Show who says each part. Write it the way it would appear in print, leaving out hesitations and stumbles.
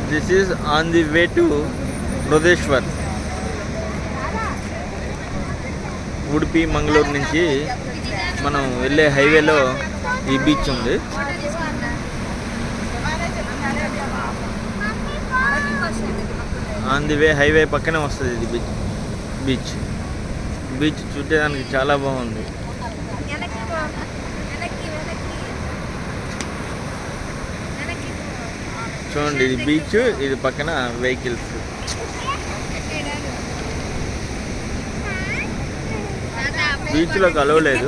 Speaker 1: This is on the way to Brodeshwar. Udupi Mangaluru నుంచి మనం వెళ్ళే హైవేలో ఈ బీచ్ ఉంది. ఆన్ ది వే హైవే పక్కనే వస్తుంది ఇది బీచ్. బీచ్ చూడడానికి చాలా బాగుంది. చూడండి, ఇది బీచ్, ఇది పక్కన వెహికల్స్. బీచ్లో కలవలేదు.